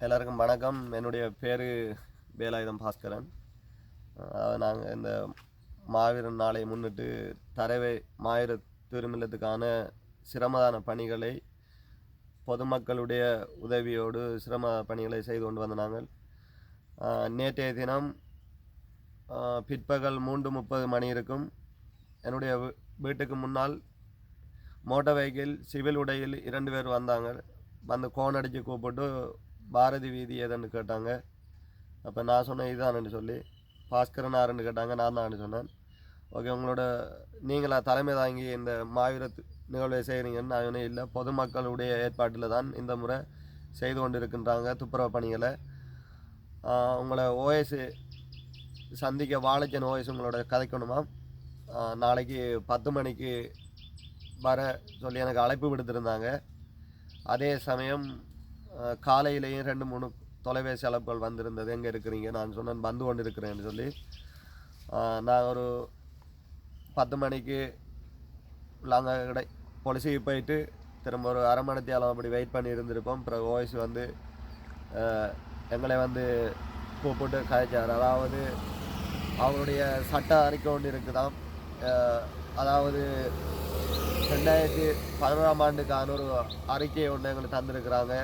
எல்லாருக்கும் வணக்கம். என்னுடைய பேர் வேலாயுதம் பாஸ்கரன். நாங்கள் இந்த மாவீரன் நாளை முன்னிட்டு தரவை மாவீர திருமணத்துக்கான சிரமதான பணிகளை பொதுமக்களுடைய உதவியோடு சிரம பணிகளை செய்து கொண்டு வந்த நாங்கள் நேற்றைய தினம் பிற்பகல் 3:30 மணி இருக்கும் என்னுடைய வீட்டுக்கு முன்னால் மோட்டார் வெஹிக்கிள் சிவில் உடையில் 2 பேர் வந்தாங்க. வந்து கோன் அடித்து கூப்பிட்டு பாரதி வீதி எதுன்னு கேட்டாங்க. அப்போ நான் சொன்னேன் இதுதான்னு சொல்லி. பாஸ்கரன் ஆறுன்னு கேட்டாங்க. நான் தான் சொன்னேன். ஓகே, உங்களோட நீங்களா தலைமை தாங்கி இந்த மாவீர நிகழ்வை செய்கிறீங்கன்னு நான் சொன்னேன். இல்லை, பொதுமக்களுடைய ஏற்பாட்டில் தான் இந்த முறை செய்து கொண்டு இருக்கின்றாங்க துப்புரவு பணிகளை. உங்களை ஓஎஸ் சந்திக்க வாழைச்சன் ஓஎஸ் உங்களோட கதைக்கணுமா, நாளைக்கு 10 மணிக்கு வர சொல்லி எனக்கு அழைப்பு விடுத்திருந்தாங்க. அதே சமயம் காலையிலேயும் 2-3 தொலைபேசி அழைப்புகள் வந்திருந்தது. எங்கே இருக்கிறீங்க? நான் சொன்னேன் வந்து கொண்டு இருக்கிறேன்னு சொல்லி. நான் ஒரு 10 மணிக்கு நாங்கள் பொலிசிக்கு போயிட்டு திரும்ப ஒரு அரை மணி நேரம் அப்படி வெயிட் பண்ணி இருந்திருப்போம். அப்புறம் ஓய்ஸ் வந்து எங்களை வந்து கூப்பிட்டு கதைச்சார். அதாவது அவருடைய சட்ட அறிக்கை ஒன்று இருக்குதாம். அதாவது 2011ஆம் ஆண்டுக்கான ஒரு அறிக்கையை ஒன்று எங்களுக்கு தந்திருக்கிறாங்க.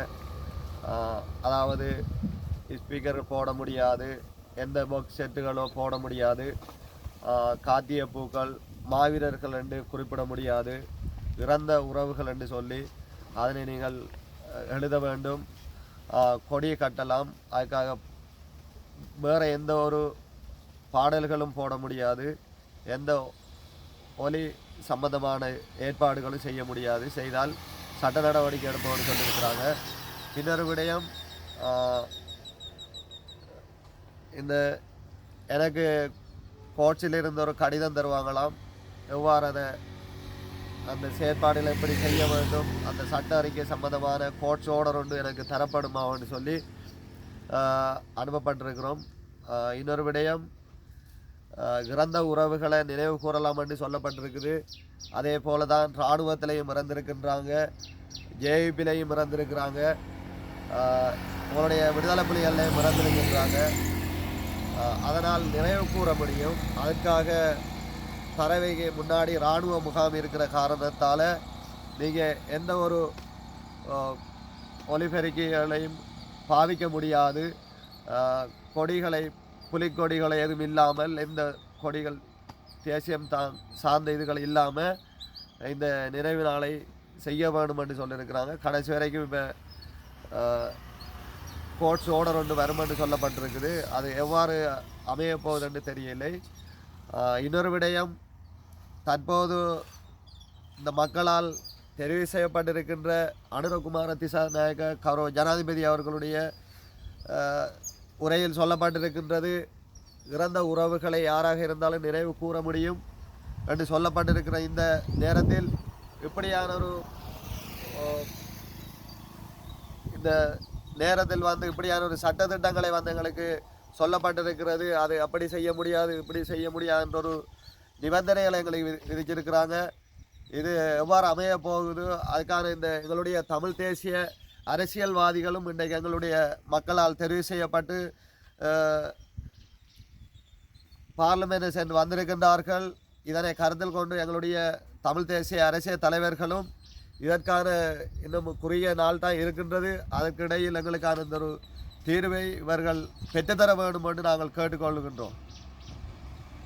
அதாவது ஸ்பீக்கர் போட முடியாது, எந்த பாக்ஸ் செட்டுகளோ போட முடியாது, காத்திய பூக்கள் மாவீரர்கள் என்று குறிப்பிட முடியாது, இறந்த உறவுகள் என்று சொல்லி அதனை நீங்கள் எழுத வேண்டும். கொடியை கட்டலாம். அதுக்காக வேறு எந்த ஒரு பாடல்களும் போட முடியாது, எந்த ஒலி சம்பந்தமான ஏற்பாடுகளும் செய்ய முடியாது. செய்தால் சட்ட நடவடிக்கை எடுப்போம்னு சொல்லியிருக்கிறாங்க. இன்னொரு விடயம், இந்த எனக்கு கோட்சில் இருந்த ஒரு கடிதம் தருவாங்களாம். எவ்வாறு அதை அந்த செயற்பாடுகளை எப்படி செய்ய வேண்டும், அந்த சட்ட அறிக்கை சம்பந்தமான கோட்ஸ் ஆர்டர் ஒன்று எனக்கு தரப்படுமான்னு சொல்லி அனுப்பப்பட்டிருக்கிறோம். இன்னொரு விடயம், இறந்த உறவுகளை நினைவு கூறலாம் என்று சொல்லப்பட்டிருக்குது. அதே போல தான் இராணுவத்திலையும் இறந்திருக்கின்றாங்க, ஜேவிபிலையும் இறந்திருக்கிறாங்க, உங்களுடைய விடுதலை புலிகளையும் இறந்திருக்கின்றாங்க. அதனால் நினைவு கூற முடியும். அதுக்காக பறவைக்கு முன்னாடி இராணுவ முகாம் இருக்கிற காரணத்தால் நீங்கள் எந்த ஒரு ஒலிபெருக்கிகளையும் பாவிக்க முடியாது. கொடிகளை புலிக்கொடிகளை எதுவும் இல்லாமல், எந்த கொடிகள் தேசியம் தான் சார்ந்த இதுகள் இல்லாமல் இந்த நினைவு நாளை செய்ய வேண்டும் என்று சொல்லியிருக்கிறாங்க. கடைசி வரைக்கும் இப்போ கோட்ஸ் ஆர்டர் ஒன்று வரும் என்று சொல்லப்பட்டிருக்குது. அது எவ்வாறு அமைய போகுதுன்னு தெரியலை. இன்னொரு விடயம், தற்போது இந்த மக்களால் தெரிவு செய்யப்பட்டிருக்கின்ற அனுரகுமார திசாநாயக்க கௌரவ ஜனாதிபதி அவர்களுடைய உரையில் சொல்லப்பட்டிருக்கின்றது, இறந்த உறவுகளை யாராக இருந்தாலும் நினைவு கூற முடியும் என்று சொல்லப்பட்டிருக்கிற இந்த நேரத்தில் இப்படியான ஒரு இந்த நேரத்தில் வந்து இப்படியான ஒரு சட்டத்திட்டங்களை வந்து எங்களுக்கு சொல்லப்பட்டிருக்கிறது. அது அப்படி செய்ய முடியாது, இப்படி செய்ய முடியாது என்ற ஒரு நிபந்தனைகளை எங்களுக்கு விதிச்சிருக்கிறாங்க. இது எவ்வாறு அமைய போகுது, அதுக்கான இந்த எங்களுடைய தமிழ் தேசிய அரசியல்வாதிகளும் இன்றைக்கு எங்களுடைய மக்களால் தெரிவு செய்யப்பட்டு பார்லிமெண்ட் சென்று வந்திருக்கின்றார்கள். இதனை கருத்தில் கொண்டு எங்களுடைய தமிழ் தேசிய அரசியல் தலைவர்களும் இதற்கான இன்னும் குறுகிய நாள் தான் இருக்கின்றது. அதற்கிடையில் எங்களுக்கான இந்த ஒரு தீர்வை இவர்கள் பெற்றுத்தர வேண்டும் என்று நாங்கள் கேட்டுக்கொள்கின்றோம்.